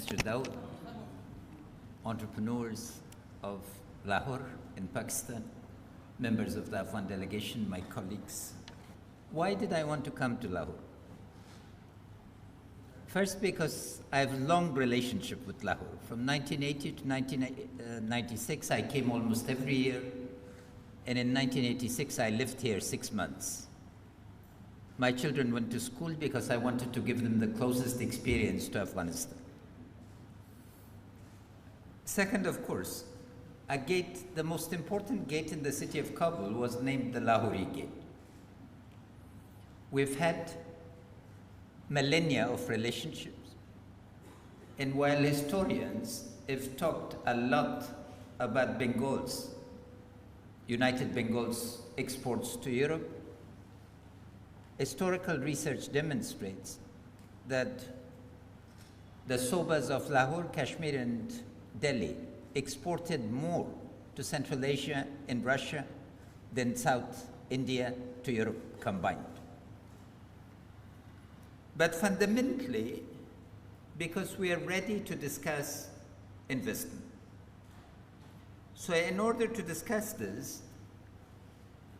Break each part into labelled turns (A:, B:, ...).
A: Mr. Dawood, entrepreneurs of Lahore in Pakistan, members of the Afghan delegation, my colleagues. Why did I want to come to Lahore? First, because I have a long relationship with Lahore. From 1980 to 1996, I came almost every year. And in 1986, I lived here 6 months. My children went to school because I wanted to give them the closest experience to Afghanistan. Second, of course, a gate, the most important gate in the city of Kabul was named the Lahori Gate. We've had millennia of relationships. And while historians have talked a lot about Bengal's, United Bengal's exports to Europe, historical research demonstrates that the Sobas of Lahore, Kashmir, and Delhi exported more to Central Asia and Russia than South India to Europe combined. But fundamentally, because we are ready to discuss investment. So in order to discuss this,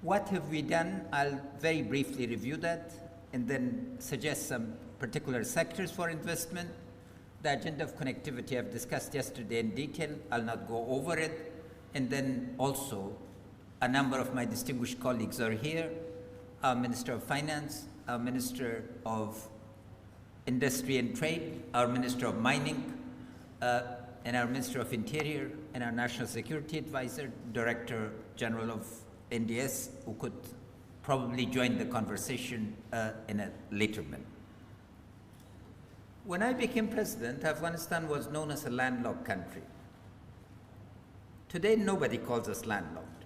A: what have we done? I'll very briefly review that and then suggest some particular sectors for investment. The agenda of connectivity I've discussed yesterday in detail. I'll not go over it. And then also, a number of my distinguished colleagues are here. Our Minister of Finance, our Minister of Industry and Trade, our Minister of Mining, and our Minister of Interior, and our National Security Advisor, Director General of NDS, who could probably join the conversation in a later minute. When I became president, Afghanistan was known as a landlocked country. Today, nobody calls us landlocked.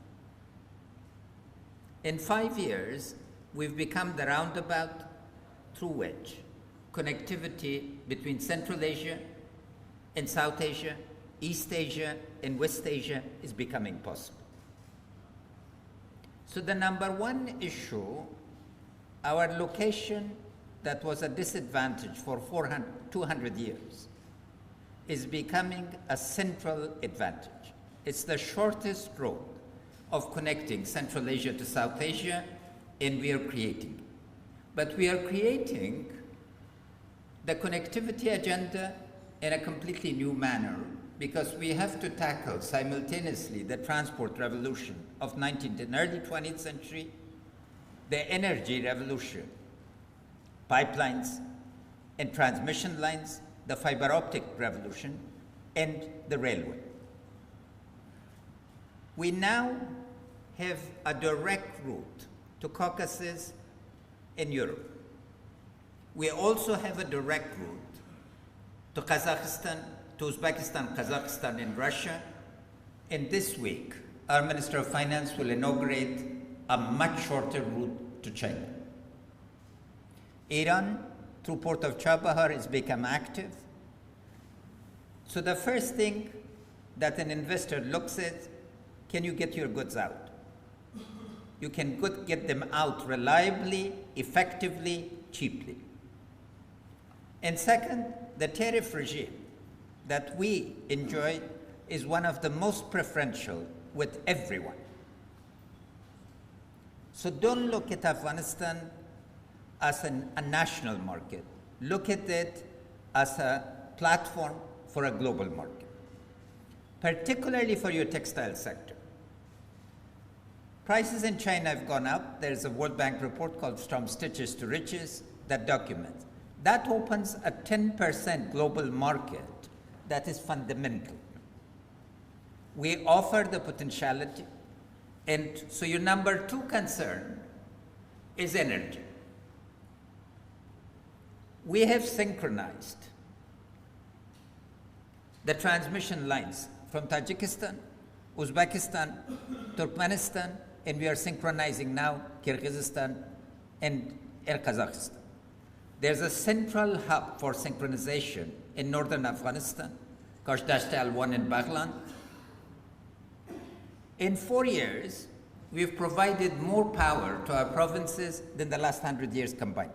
A: In 5 years, we've become the roundabout through which connectivity between Central Asia and South Asia, East Asia and West Asia is becoming possible. So the number one issue, our location that was a disadvantage for 200 years, is becoming a central advantage. It's the shortest road of connecting Central Asia to South Asia, and we are creating. But we are creating the connectivity agenda in a completely new manner, because we have to tackle simultaneously the transport revolution of 19th and early 20th century, the energy revolution, pipelines and transmission lines, the fiber optic revolution, and the railway. We now have a direct route to Caucasus in Europe. We also have a direct route to Kazakhstan, to Uzbekistan, Kazakhstan, and Russia. And this week, our Minister of Finance will inaugurate a much shorter route to China. Iran, through port of Chabahar, has become active. So the first thing that an investor looks at, can you get your goods out? You can get them out reliably, effectively, cheaply. And second, the tariff regime that we enjoy is one of the most preferential with everyone. So don't look at Afghanistan as a national market. Look at it as a platform for a global market, particularly for your textile sector. Prices in China have gone up. There's a World Bank report called From Stitches to Riches that documents. That opens a 10% global market that is fundamental. We offer the potentiality, and so your number two concern is energy. We have synchronized the transmission lines from Tajikistan, Uzbekistan, Turkmenistan, and we are synchronizing now Kyrgyzstan and Kazakhstan. There's a central hub for synchronization in northern Afghanistan, Kashdashte Al-1 in Baghlan. In 4 years, we've provided more power to our provinces than the last 100 years combined.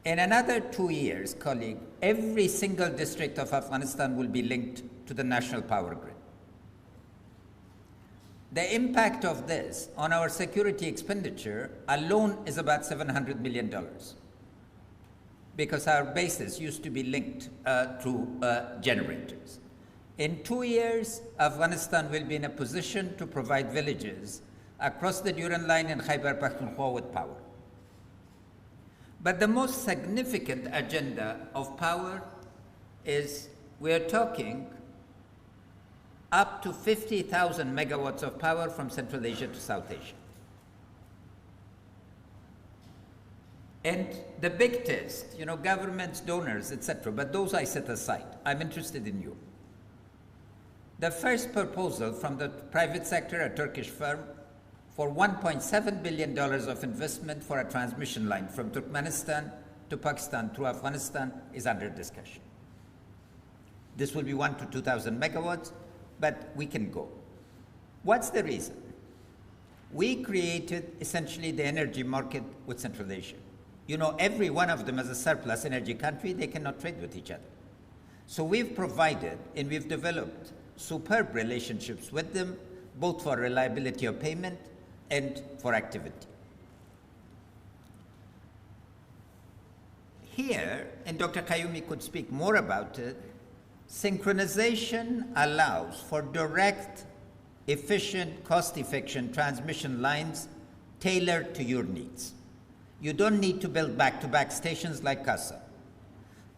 A: In another 2 years, colleague, every single district of Afghanistan will be linked to the national power grid. The impact of this on our security expenditure alone is about $700 million, because our bases used to be linked to generators. In 2 years, Afghanistan will be in a position to provide villages across the Durand Line in Khyber Pakhtunkhwa with power. But the most significant agenda of power is we are talking up to 50,000 megawatts of power from Central Asia to South Asia. And the big test, governments, donors, etc., but those I set aside. I'm interested in you. The first proposal from the private sector, a Turkish firm, for $1.7 billion of investment for a transmission line from Turkmenistan to Pakistan through Afghanistan is under discussion. This will be 1,000 to 2,000 megawatts, but we can go. What's the reason? We created essentially the energy market with Central Asia. Every one of them is a surplus energy country. They cannot trade with each other. So we've provided and we've developed superb relationships with them, both for reliability of payment and for activity. Here, and Dr. Qayyumi could speak more about it, synchronization allows for direct, efficient, cost-efficient transmission lines tailored to your needs. You don't need to build back-to-back stations like CASA.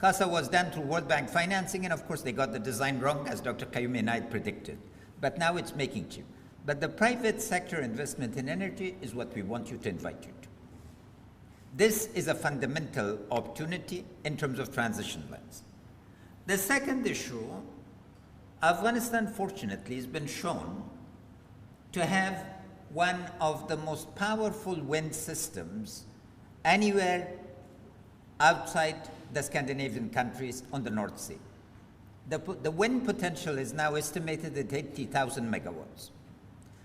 A: CASA was done through World Bank financing, and of course they got the design wrong, as Dr. Qayyumi and I predicted. But now it's making cheap. But the private sector investment in energy is what we want you to invite you to. This is a fundamental opportunity in terms of transition lines. The second issue, Afghanistan fortunately has been shown to have one of the most powerful wind systems anywhere outside the Scandinavian countries on the North Sea. The wind potential is now estimated at 80,000 megawatts.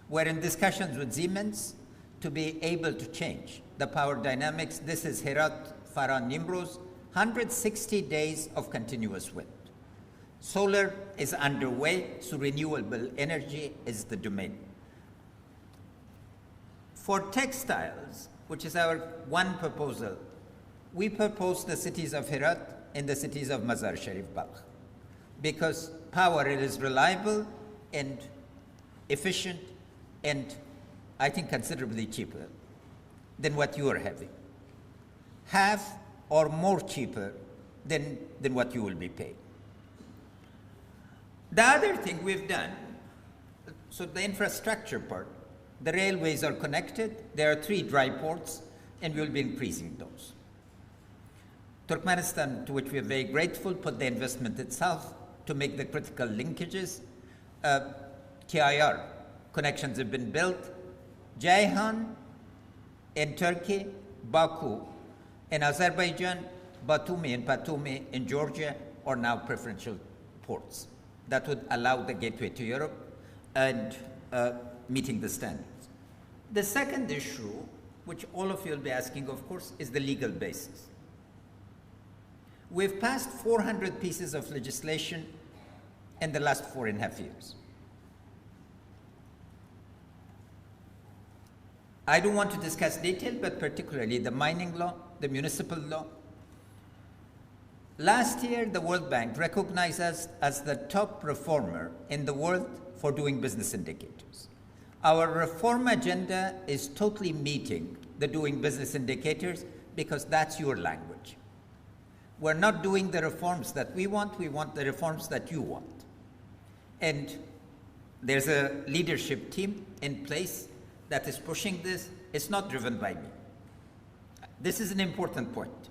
A: We're in discussions with Siemens to be able to change the power dynamics. This is Herat, Faran, Nimruz, 160 days of continuous wind. Solar is underway, so renewable energy is the domain. For textiles, which is our one proposal, we propose the cities of Herat and the cities of Mazar Sharif Balkh, because power is reliable and efficient and I think considerably cheaper than what you are having. Half or more cheaper than what you will be paid. The other thing we've done, so the infrastructure part, the railways are connected. There are 3 dry ports, and we'll be increasing those. Turkmenistan, to which we are very grateful, put the investment itself to make the critical linkages. TIR connections have been built. Ceyhan in Turkey, Baku in Azerbaijan, Batumi and Batumi in Georgia are now preferential ports. That would allow the gateway to Europe and meeting the standards. The second issue, which all of you will be asking, of course, is the legal basis. We've passed 400 pieces of legislation in the last 4.5 years. I don't want to discuss detail, but particularly the mining law, the municipal law. Last year, the World Bank recognized us as the top reformer in the world for doing business indicators. Our reform agenda is totally meeting the doing business indicators because that's your language. We're not doing the reforms that we want the reforms that you want. And there's a leadership team in place that is pushing this. It's not driven by me. This is an important point.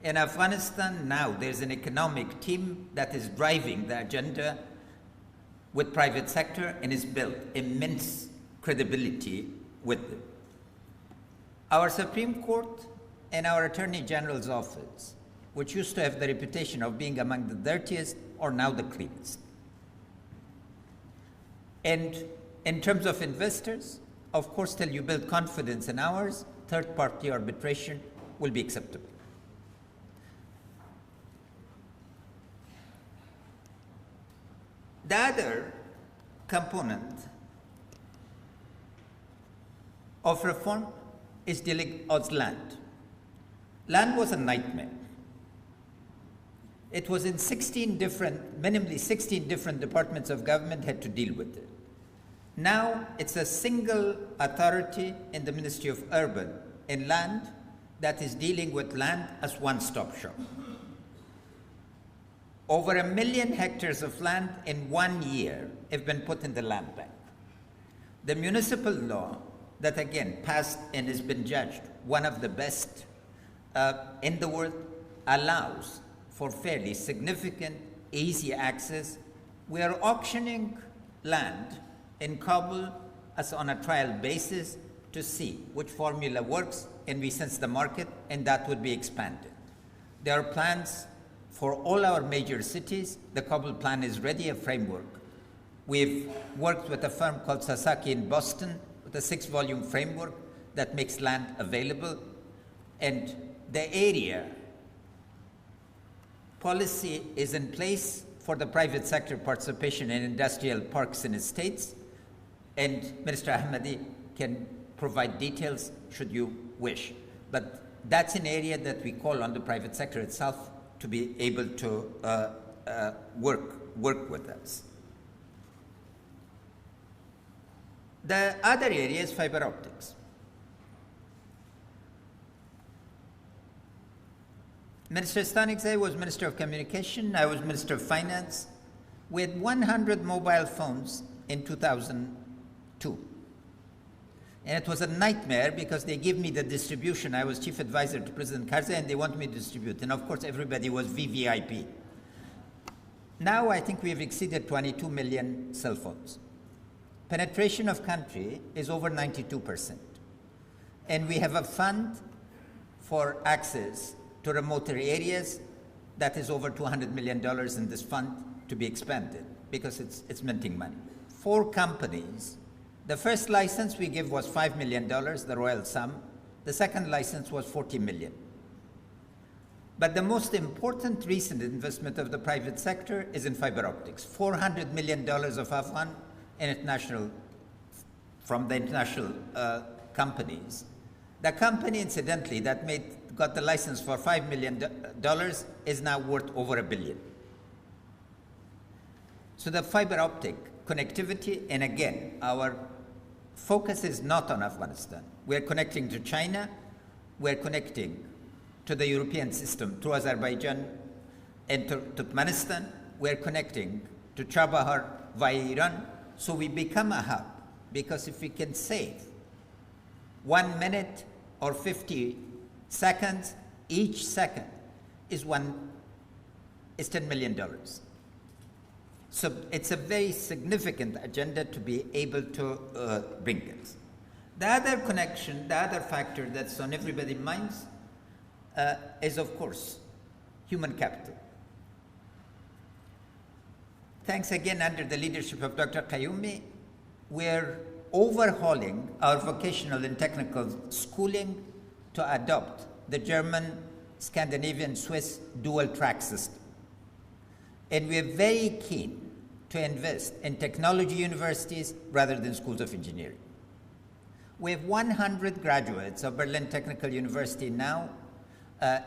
A: In Afghanistan now, there's an economic team that is driving the agenda with private sector and has built immense credibility with them. Our Supreme Court and our Attorney General's office, which used to have the reputation of being among the dirtiest, are now the cleanest. And in terms of investors, of course, till you build confidence in ours, third-party arbitration will be acceptable. The other component of reform is dealing with land. Land was a nightmare. It was in minimally 16 different departments of government had to deal with it. Now it's a single authority in the Ministry of Urban and Land that is dealing with land as one-stop shop. Over 1 million hectares of land in 1 year have been put in the land bank. The municipal law that again passed and has been judged one of the best in the world allows for fairly significant, easy access. We are auctioning land in Kabul as on a trial basis to see which formula works, and we sense the market, and that would be expanded. There are plans for all our major cities. The Kabul plan is ready, a framework. We've worked with a firm called Sasaki in Boston with a 6-volume framework that makes land available, and the area policy is in place for the private sector participation in industrial parks in estates, and Minister Ahmadi can provide details should you wish. But that's an area that we call on the private sector itself to be able to work with us. The other area is fiber optics. Minister Stanikzai was Minister of Communication, I was Minister of Finance. We had 100 mobile phones in 2002. And it was a nightmare because they gave me the distribution. I was chief advisor to President Karzai and they wanted me to distribute. And of course, everybody was VVIP. Now I think we have exceeded 22 million cell phones. Penetration of country is over 92%. And we have a fund for access to remote areas that is over $200 million in this fund to be expanded because it's minting money. 4 companies. The first license we give was $5 million, the royal sum. The second license was $40 million. But the most important recent investment of the private sector is in fiber optics. $400 million of Afghan from the international companies. The company, incidentally, that got the license for $5 million is now worth over $1 billion. So the fiber optic connectivity, and again, our focus is not on Afghanistan. We're connecting to China, we're connecting to the European system through Azerbaijan and to Turkmenistan, we're connecting to Chabahar via Iran, so we become a hub, because if we can save 1 minute or 50 seconds, each second is $10 million. So it's a very significant agenda to be able to bring it. The other connection, the other factor that's on everybody's minds is, of course, human capital. Thanks again, under the leadership of Dr. Qayyumi, we're overhauling our vocational and technical schooling to adopt the German, Scandinavian, Swiss dual-track system. And we're very keen to invest in technology universities rather than schools of engineering. We have 100 graduates of Berlin Technical University now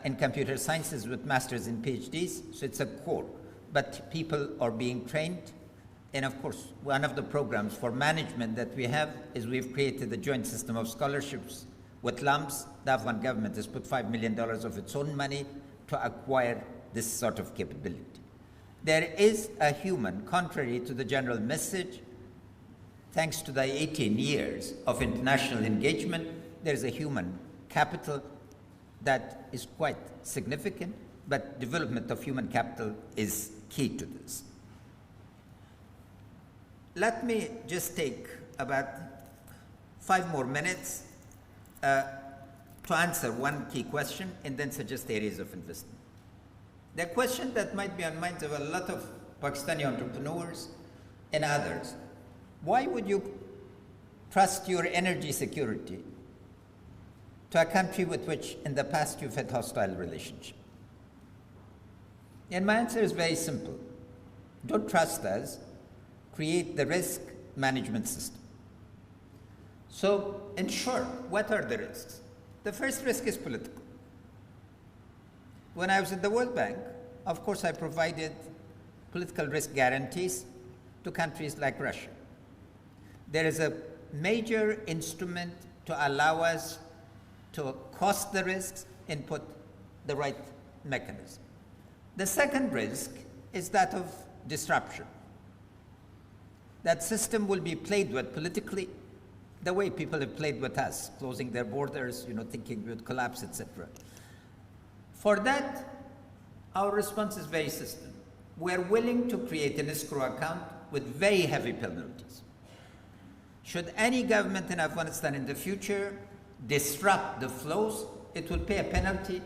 A: in computer sciences with masters and PhDs, so it's a core. But people are being trained. And of course, one of the programs for management that we have is we've created a joint system of scholarships with LAMS. The Afghan government has put $5 million of its own money to acquire this sort of capability. There is a human, contrary to the general message, thanks to the 18 years of international engagement, there's a human capital that is quite significant, but development of human capital is key to this. Let me just take about 5 more minutes to answer one key question and then suggest areas of investment. The question that might be on minds of a lot of Pakistani entrepreneurs and others: why would you trust your energy security to a country with which in the past you've had hostile relationship? And my answer is very simple. Don't trust us create the risk management system. So, in short, what are the risks? The first risk is political. When I was at the World Bank, of course, I provided political risk guarantees to countries like Russia. There is a major instrument to allow us to cost the risks and put the right mechanism. The second risk is that of disruption. That system will be played with politically the way people have played with us, closing their borders, thinking we would collapse, etc. For that, our response is very systemic. We're willing to create an escrow account with very heavy penalties. Should any government in Afghanistan in the future disrupt the flows, it will pay a penalty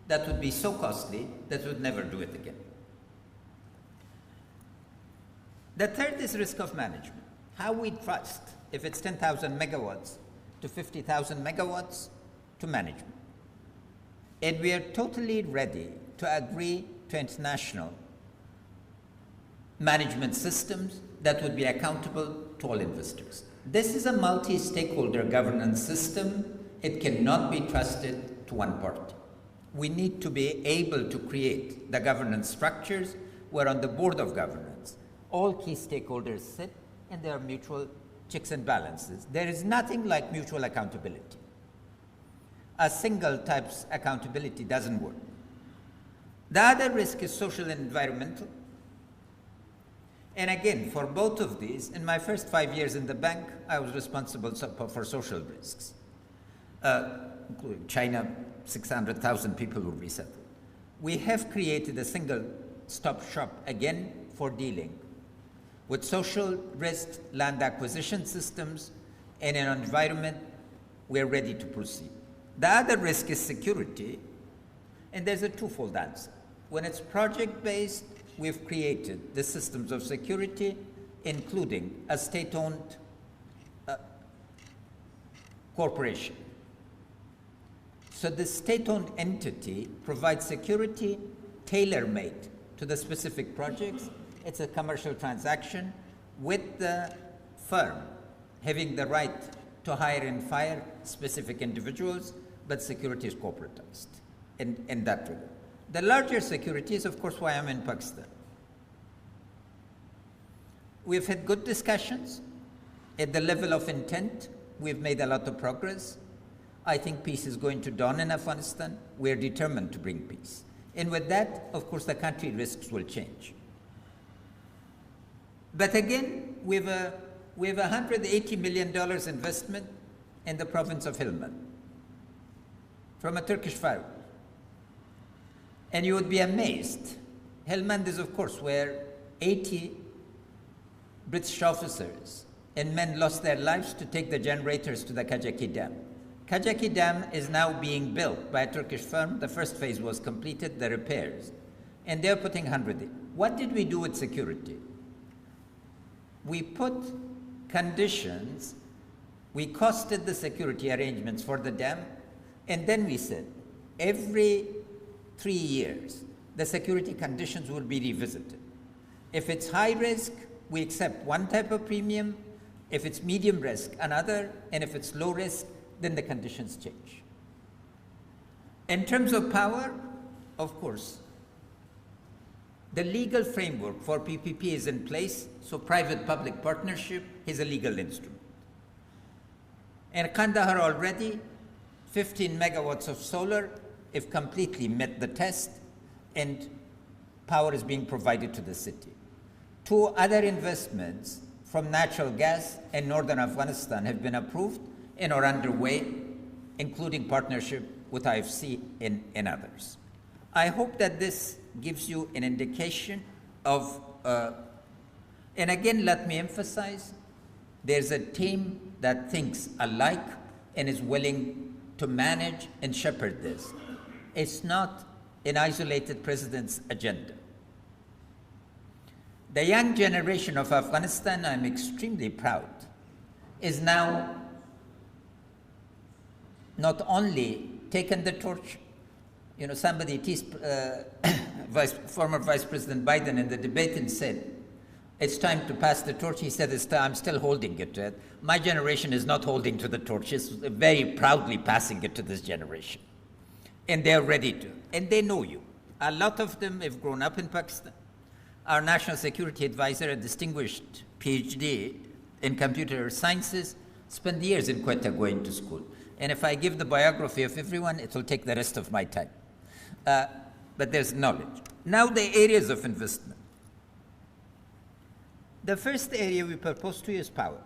A: that would be so costly that it would never do it again. The third is risk of management. How we trust, if it's 10,000 megawatts to 50,000 megawatts, to management. And we are totally ready to agree to international management systems that would be accountable to all investors. This is a multi-stakeholder governance system. It cannot be trusted to one party. We need to be able to create the governance structures where on the board of governance, all key stakeholders sit and there are mutual checks and balances. There is nothing like mutual accountability. A single type's accountability doesn't work. The other risk is social and environmental. And again, for both of these, in my first 5 years in the bank, I was responsible for social risks. Including China, 600,000 people were resettled. We have created a single stop shop again for dealing with social risk, land acquisition systems, and an environment we're ready to proceed. The other risk is security, and there's a twofold answer. When it's project-based, we've created the systems of security, including a state-owned corporation. So the state-owned entity provides security tailor-made to the specific projects. It's a commercial transaction with the firm having the right to hire and fire specific individuals, but security is corporatized in that regard. The larger security is, of course, why I'm in Pakistan. We've had good discussions. At the level of intent, we've made a lot of progress. I think peace is going to dawn in Afghanistan. We're determined to bring peace. And with that, of course, the country risks will change. But again, we have a $180 million investment in the province of Helmand from a Turkish firm. And you would be amazed. Helmand is, of course, where 80 British officers and men lost their lives to take the generators to the Kajaki Dam. Kajaki Dam is now being built by a Turkish firm. The first phase was completed, the repairs. And they're putting 100 in. What did we do with security? We put conditions, we costed the security arrangements for the dam, and then we said, every 3 years, the security conditions will be revisited. If it's high risk, we accept one type of premium. If it's medium risk, another. And if it's low risk, then the conditions change. In terms of power, of course, the legal framework for PPP is in place, so private-public partnership is a legal instrument. In Kandahar already, 15 megawatts of solar have completely met the test, and power is being provided to the city. 2 other investments from natural gas in northern Afghanistan have been approved and are underway, including partnership with IFC and others. I hope that this gives you an indication of, and again, let me emphasize, there's a team that thinks alike and is willing to manage and shepherd this. It's not an isolated president's agenda. The young generation of Afghanistan, I'm extremely proud, is now not only taken the torch. Somebody teased former Vice President Biden in the debate and said, it's time to pass the torch. He said, I'm still holding it to it. My generation is not holding to the torch. It's very proudly passing it to this generation. And they're ready to. And they know you. A lot of them have grown up in Pakistan. Our National Security Advisor, a distinguished PhD in computer sciences, spent years in Quetta going to school. And if I give the biography of everyone, it will take the rest of my time. But there's knowledge. Now the areas of investment. The first area we propose to you is power.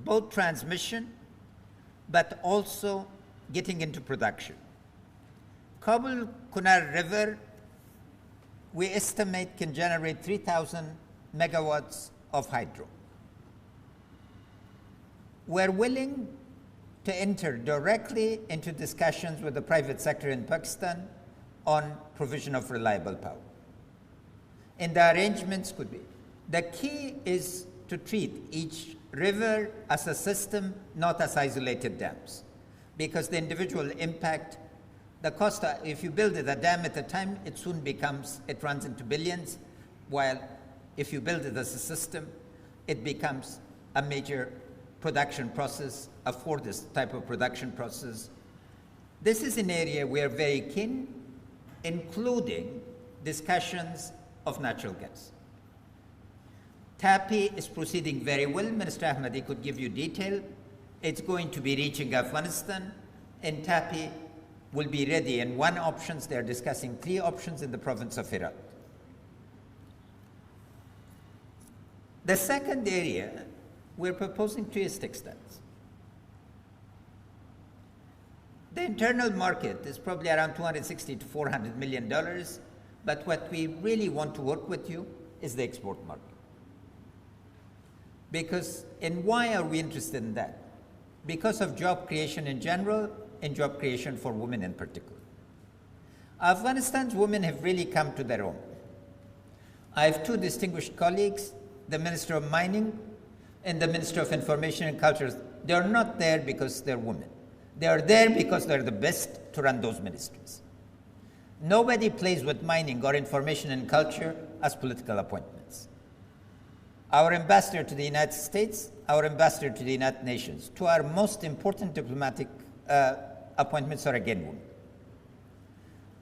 A: Both transmission, but also getting into production. Kabul-Kunar River, we estimate, can generate 3,000 megawatts of hydro. We're willing to enter directly into discussions with the private sector in Pakistan on provision of reliable power. And the arrangements could be. The key is to treat each river as a system, not as isolated dams, because the individual impact, the cost, if you build a dam at a time, it soon runs into billions, while if you build it as a system, it becomes a major production process, for this type of production process. This is an area we are very keen, including discussions of natural gas. TAPI is proceeding very well. Minister Ahmadi could give you detail. It's going to be reaching Afghanistan, and TAPI will be ready. And one options, they're discussing 3 options in the province of Herat. The second area we're proposing to is textiles. The internal market is probably around $260 to $400 million, but what we really want to work with you is the export market. And why are we interested in that? Because of job creation in general and job creation for women in particular. Afghanistan's women have really come to their own. I have 2 distinguished colleagues, the Minister of Mining and the Minister of Information and Culture. They're not there because they're women. They are there because they're the best to run those ministries. Nobody plays with mining or information and culture as political appointments. Our ambassador to the United States, our ambassador to the United Nations, 2 our most important diplomatic appointments are again women.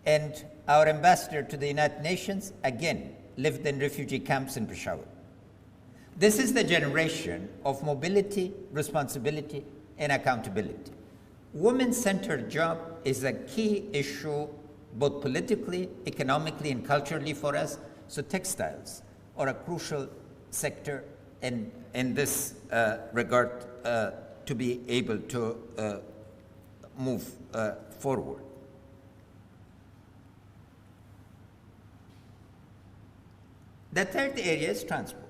A: And our ambassador to the United Nations, again, lived in refugee camps in Peshawar. This is the generation of mobility, responsibility, and accountability. Women-centered job is a key issue, both politically, economically, and culturally for us. So textiles are a crucial sector in this regard to be able to move forward. The third area is transport.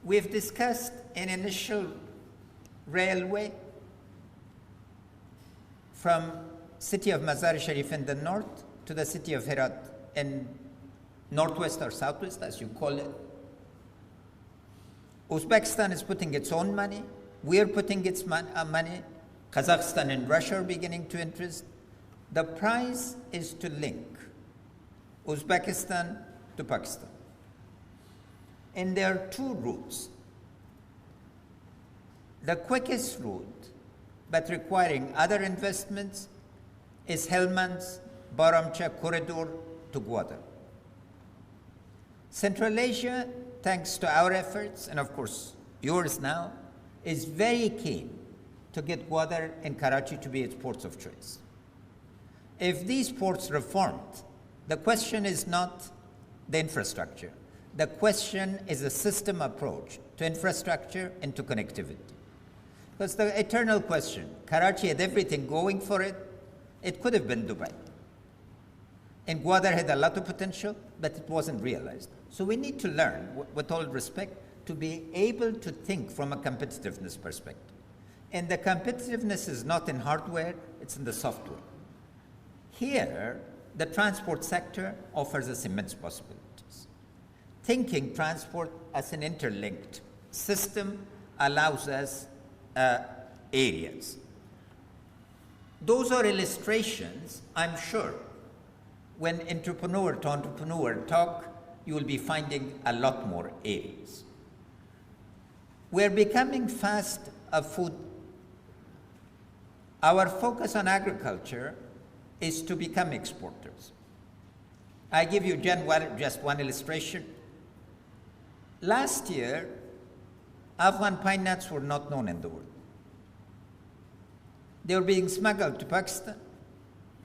A: We've discussed an initial railway from city of Mazar Sharif in the north to the city of Herat in northwest or southwest, as you call it. Uzbekistan is putting its own money. We are putting its money. Kazakhstan and Russia are beginning to interest. The prize is to link Uzbekistan to Pakistan. And there are 2 routes. The quickest route, but requiring other investments, is Helmand's Baramcha corridor to Gwadar. Central Asia, thanks to our efforts, and of course yours now, is very keen to get Gwadar and Karachi to be its ports of choice. If these ports reformed, the question is not the infrastructure. The question is a system approach to infrastructure and to connectivity. Because the eternal question, Karachi had everything going for it. It could have been Dubai. And Gwadar had a lot of potential, but it wasn't realized. So we need to learn, with all respect, to be able to think from a competitiveness perspective. And the competitiveness is not in hardware, it's in the software. Here, the transport sector offers us immense possibilities. Thinking transport as an interlinked system allows us areas. Those are illustrations, I'm sure, when entrepreneur to entrepreneur talk, you will be finding a lot more areas. We're becoming fast a food. Our focus on agriculture is to become exporters. I give you just one illustration. Last year, Afghan pine nuts were not known in the world. They were being smuggled to Pakistan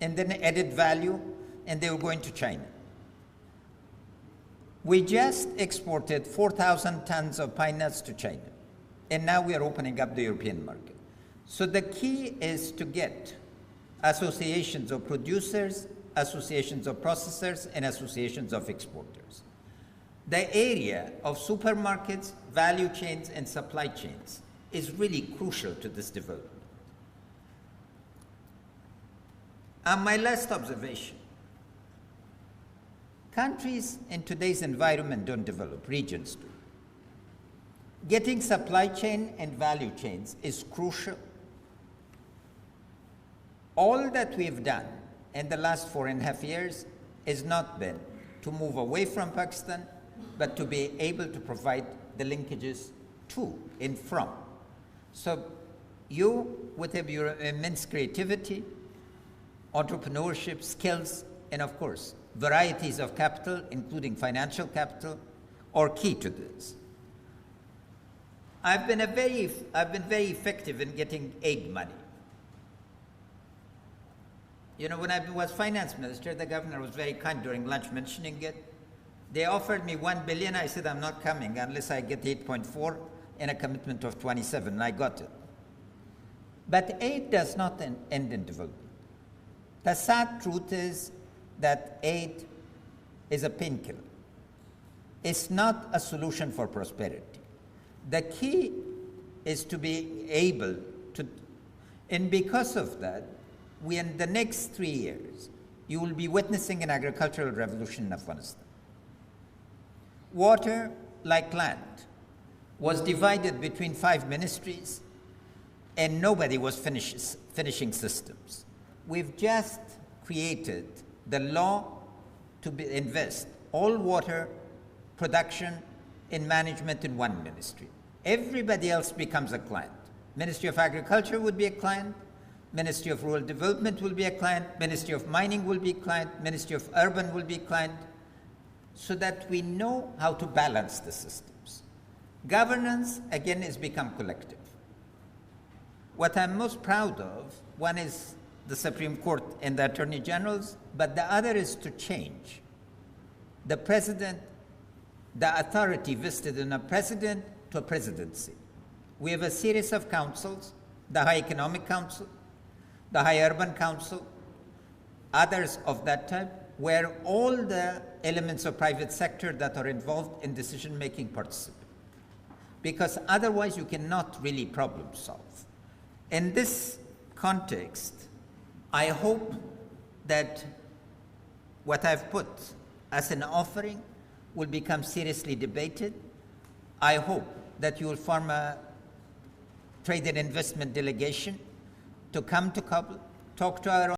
A: and then added value, and they were going to China. We just exported 4,000 tons of pine nuts to China, and now we are opening up the European market. So the key is to get associations of producers, associations of processors, and associations of exporters. The area of supermarkets, value chains, and supply chains is really crucial to this development. And my last observation, countries in today's environment don't develop, regions do. Getting supply chain and value chains is crucial. All that we've done in the last 4.5 years has not been to move away from Pakistan, but to be able to provide the linkages to and from. So you, with your immense creativity, entrepreneurship, skills, and of course, varieties of capital, including financial capital, are key to this. I've been very effective in getting aid money. You know, when I was finance minister, the governor was very kind during lunch mentioning it. They offered me 1 billion. I said, I'm not coming unless I get 8.4 and a commitment of 27, and I got it. But aid does not end in development. The sad truth is that aid is a painkiller. It's not a solution for prosperity. The key is to be able to, and because of that, in the next 3 years, you will be witnessing an agricultural revolution in Afghanistan. Water, like land, was divided between 5 ministries, and nobody was finishing systems. We've just created the law to invest all water production and management in one ministry. Everybody else becomes a client. Ministry of Agriculture would be a client, Ministry of Rural Development will be a client, Ministry of Mining will be a client, Ministry of Urban will be a client, so that we know how to balance the systems. Governance, again, has become collective. What I'm most proud of, one is the Supreme Court and the Attorney Generals, but the other is to change the president, the authority vested in a president to a presidency. We have a series of councils, the High Economic Council, the High Urban Council, others of that type, where all the elements of private sector that are involved in decision-making participate. Because otherwise you cannot really problem solve. In this context, I hope that what I've put as an offering will become seriously debated. I hope that you will form a trade and investment delegation to come to Kabul, talk to our